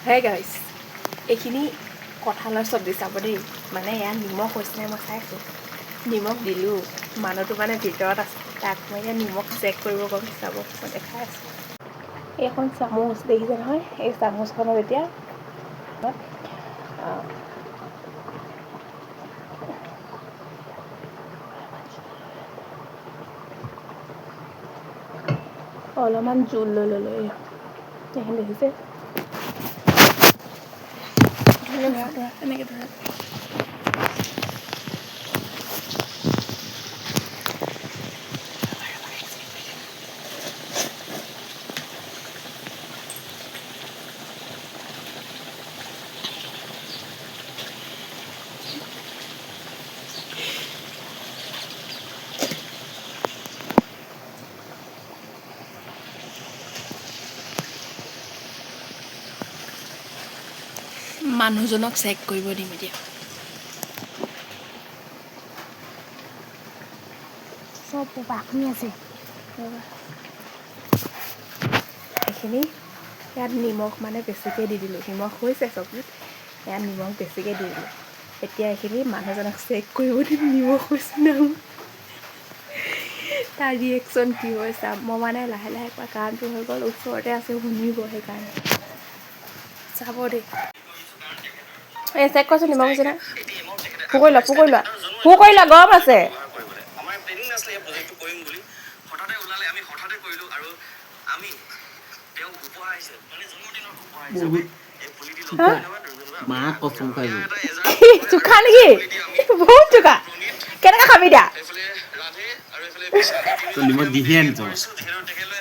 হে গাইছ এইখিনি কঁঠালৰ চব্জি চাব দেই মানে ইয়াত নিমখ হৈছে নাই মই চাইছোঁ নিমখ দিলোঁ মানুহটো মানে ভিতৰত আছে তাক মই এতিয়া নিমখ চেক কৰিব গম চাব মই দেখাই আছোঁ এইখন চামুচ দেখিছে নহয় এই চামুচখনত এতিয়া অলপমান জোল লৈ ল'লোঁ এইখিনি দেখিছে এনেকৈ ধৰা মানুহজনক চেক কৰিব দিম এতিয়া চব বাকনি আছে এইখিনি ইয়াত নিমখ মানে বেছিকৈ দি দিলোঁ নিমখ হৈছে চব্জিত ইয়াত নিমখ বেছিকৈ দি দিলোঁ এতিয়া এইখিনি মানুহজনক চেক কৰিব দিম নিমখ হৈছে নাই তাৰ ৰিয়েকশ্যন কি হয় চাম মই মানে লাহে লাহে কোৱা কাৰণটো হৈ গ'ল ওচৰতে আছে শুনিব সেইকাৰণে চাব দেই এই চেক কৰাচোন নিমখ হৈছে নাই পু কৰি লোৱা গৰম আছে আমাৰ প্লেনিং নাছিলে এই প্ৰজেক্টটো কৰিম বুলি হঠাতে ওলালে আমি হঠাতে কৰিলোঁ আৰু আমি তেওঁ উপহাৰ আহিছে মানে জন্মদিনৰ উপহাৰ হিচাপে এই পুলিটি মা কচম খাই গ'ল চোকা নেকি বহুত চোকা কেনেকৈ খাবি দিয়া এইফালে ৰাধে আৰু এইফালে বিশাল তো নিমখ দিহে আনিছ তেখেতে